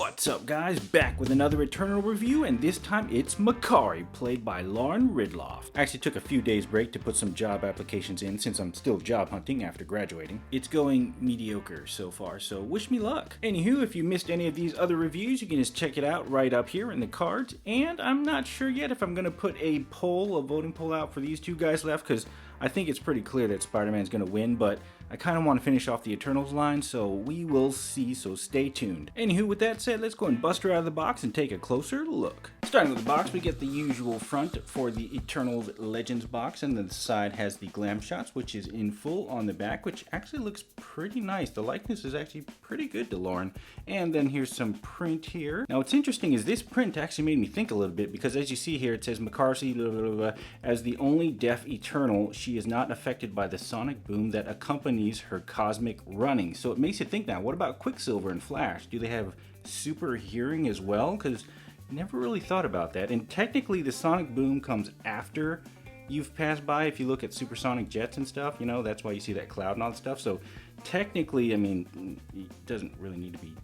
What's up guys, back with another Eternal review, and this time it's Makkari, played by Lauren Ridloff. I actually took a few days break to put some job applications in since I'm still job hunting after graduating. It's going mediocre so far, so wish me luck. Anywho, if you missed any of these other reviews, you can just check it out right up here in the cards, and I'm not sure yet if I'm going to put a voting poll out for these two guys left, because I think it's pretty clear that Spider-Man's going to win, but I kind of want to finish off the Eternals line, so we will see, so stay tuned. Anywho, with that said, let's go and bust her out of the box and take a closer look. Starting with the box, we get the usual front for the Eternals Legends box, and then the side has the glam shots, which is in full on the back, which actually looks pretty nice. The likeness is actually pretty good to Lauren. And then here's some print here. Now what's interesting is this print actually made me think a little bit, because as you see here, it says Makkari, blah, blah, blah, as the only deaf Eternal, she is not affected by the sonic boom that accompanies her cosmic running. So it makes you think now, what about Quicksilver and Flash? Do they have super hearing as well? Because never really thought about that. And technically the sonic boom comes after you've passed by. If you look at supersonic jets and stuff, you know, that's why you see that cloud and all that stuff. So technically, I mean, it doesn't really need to be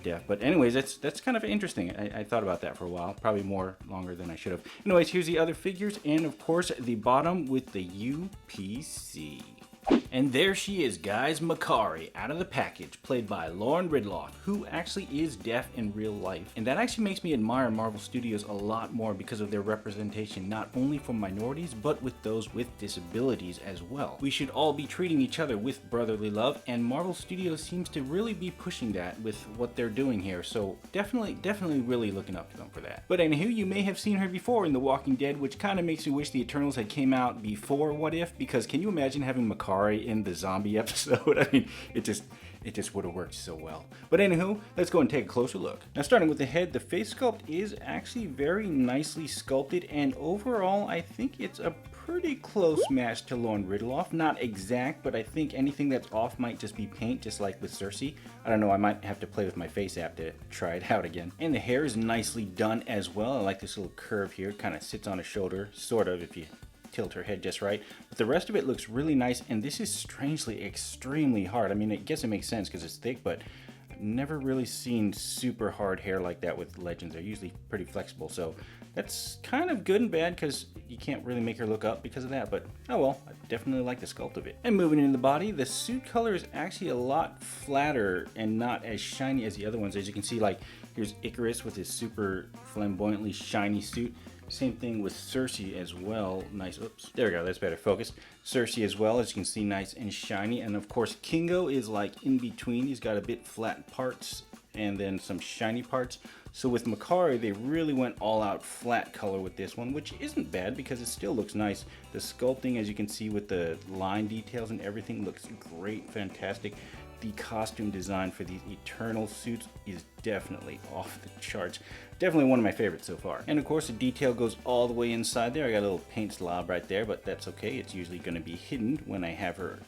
deaf. But anyways, that's kind of interesting. I thought about that for a while, probably longer than I should have. Anyways, here's the other figures, and of course the bottom with the UPC. And there she is, guys, Makkari, out of the package, played by Lauren Ridloff, who actually is deaf in real life. And that actually makes me admire Marvel Studios a lot more because of their representation, not only for minorities, but with those with disabilities as well. We should all be treating each other with brotherly love, and Marvel Studios seems to really be pushing that with what they're doing here, so definitely really looking up to them for that. But anywho, you may have seen her before in The Walking Dead, which kind of makes me wish the Eternals had came out before What If, because can you imagine having Makkari in the zombie episode? I mean, it just would have worked so well. But anywho, let's go and take a closer look. Now starting with the head, the face sculpt is actually very nicely sculpted, and overall I think it's a pretty close match to Lauren Ridloff. Not exact, but I think anything that's off might just be paint, just like with Cersei. I don't know, I might have to play with my face app to try it out again. And the hair is nicely done as well. I like this little curve here. It kind of sits on a shoulder, sort of, if you tilt her head just right, but the rest of it looks really nice, and this is strangely extremely hard. I mean, I guess it makes sense because it's thick, but I've never really seen super hard hair like that with Legends. They're usually pretty flexible, so that's kind of good and bad because you can't really make her look up because of that, but oh well, I definitely like the sculpt of it. And moving into the body, the suit color is actually a lot flatter and not as shiny as the other ones. As you can see, like, here's Icarus with his super flamboyantly shiny suit. Same thing with Cersei as well. Nice, oops, there we go, that's better focused. Cersei as well, as you can see, nice and shiny. And of course, Kingo is like in between. He's got a bit flat parts and then some shiny parts. So with Makkari, they really went all out flat color with this one, which isn't bad because it still looks nice. The sculpting, as you can see with the line details and everything, looks great, fantastic. The costume design for these Eternal suits is definitely off the charts. Definitely one of my favorites so far. And of course the detail goes all the way inside there. I got a little paint slob right there, but that's okay. It's usually going to be hidden when I have her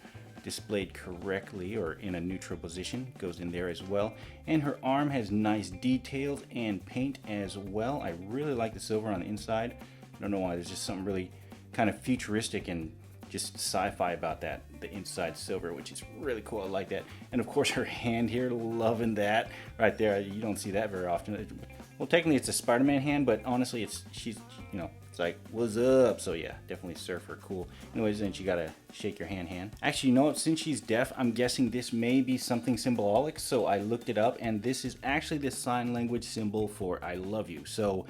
displayed correctly or in a neutral position. Goes in there as well. And her arm has nice details and paint as well. I really like the silver on the inside. I don't know why, there's just something really kind of futuristic and just sci-fi about that, the inside silver, which is really cool. I like that. And of course her hand here, loving that right there. You don't see that very often. Well, technically it's a Spider-Man hand, but honestly she's you know, it's like, what's up? So yeah, definitely surfer, cool. Anyways, then you gotta shake your hand. Actually, you know what, since she's deaf, I'm guessing this may be something symbolic, so I looked it up, and this is actually the sign language symbol for I love you. So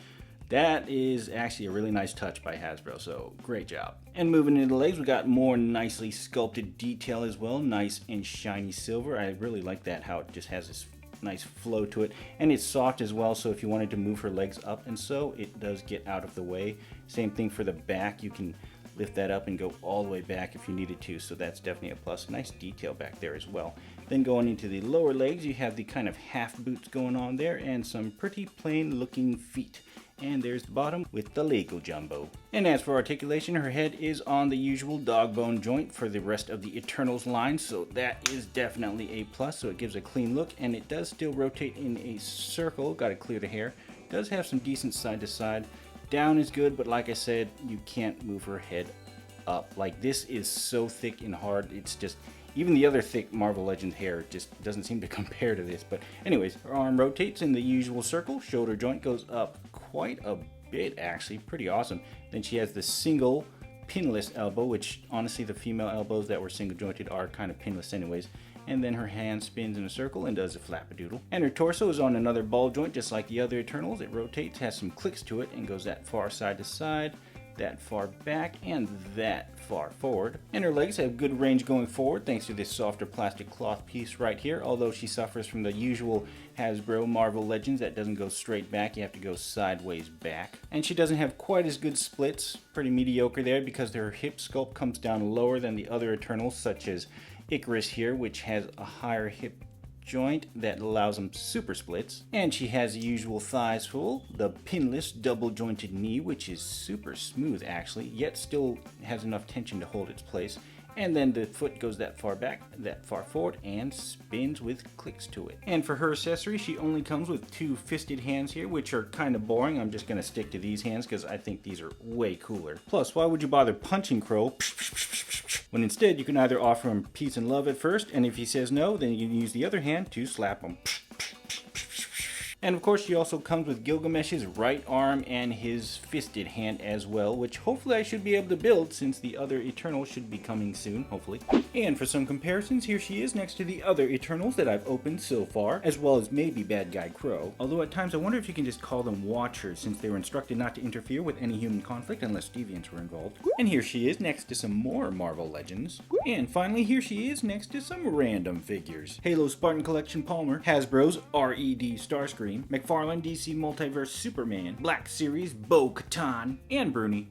that is actually a really nice touch by Hasbro, so great job. And moving into the legs, we got more nicely sculpted detail as well, nice and shiny silver. I really like that, how it just has this nice flow to it, and it's soft as well, so if you wanted to move her legs up and so, it does get out of the way. Same thing for the back, you can lift that up and go all the way back if you needed to, so that's definitely a plus. Nice detail back there as well. Then going into the lower legs, you have the kind of half boots going on there and some pretty plain looking feet. And there's the bottom with the Lego Jumbo. And as for articulation, her head is on the usual dog bone joint for the rest of the Eternals line, so that is definitely a plus, so it gives a clean look, and it does still rotate in a circle. Got to clear the hair. Does have some decent side to side. Down is good, but like I said, you can't move her head up. Like, this is so thick and hard, it's just, even the other thick Marvel Legends hair just doesn't seem to compare to this. But anyways, her arm rotates in the usual circle, shoulder joint goes up quite a bit actually, pretty awesome. Then she has the single pinless elbow, which honestly the female elbows that were single jointed are kind of pinless anyways. And then her hand spins in a circle and does a flap-a-doodle. And her torso is on another ball joint just like the other Eternals. It rotates, has some clicks to it, and goes that far side to side, that far back, and that far forward. And her legs have good range going forward thanks to this softer plastic cloth piece right here, although she suffers from the usual Hasbro Marvel Legends that doesn't go straight back, you have to go sideways back. And she doesn't have quite as good splits, pretty mediocre there, because her hip sculpt comes down lower than the other Eternals, such as Icarus here, which has a higher hip joint that allows them super splits. And she has the usual thighs full, the pinless double jointed knee, which is super smooth actually, yet still has enough tension to hold its place. And then the foot goes that far back, that far forward, and spins with clicks to it. And for her accessory, she only comes with 2 fisted hands here, which are kind of boring. I'm just going to stick to these hands because I think these are way cooler. Plus, why would you bother punching Crow when instead you can either offer him peace and love at first, and if he says no, then you can use the other hand to slap him. And of course she also comes with Gilgamesh's right arm and his fisted hand as well, which hopefully I should be able to build since the other Eternals should be coming soon, hopefully. And for some comparisons, here she is next to the other Eternals that I've opened so far, as well as maybe Bad Guy Crow. Although at times I wonder if you can just call them Watchers, since they were instructed not to interfere with any human conflict unless deviants were involved. And here she is next to some more Marvel Legends. And finally here she is next to some random figures. Halo Spartan Collection Palmer, Hasbro's R.E.D. Starscream, McFarlane DC Multiverse Superman, Black Series Bo-Katan, and Bruni.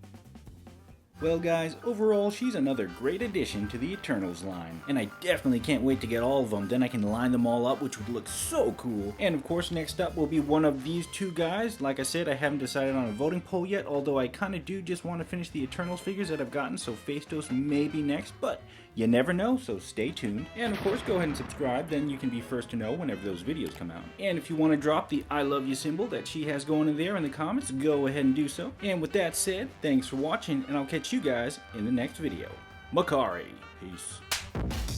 Well guys, overall she's another great addition to the Eternals line, and I definitely can't wait to get all of them, then I can line them all up, which would look so cool. And of course next up will be one of these two guys. Like I said, I haven't decided on a voting poll yet, although I kinda do just want to finish the Eternals figures that I've gotten, so Phastos may be next, but you never know, so stay tuned. And of course go ahead and subscribe, then you can be first to know whenever those videos come out. And if you want to drop the I love you symbol that she has going in there in the comments, go ahead and do so. And with that said, thanks for watching, and I'll catch you guys in the next video. Makkari. Peace.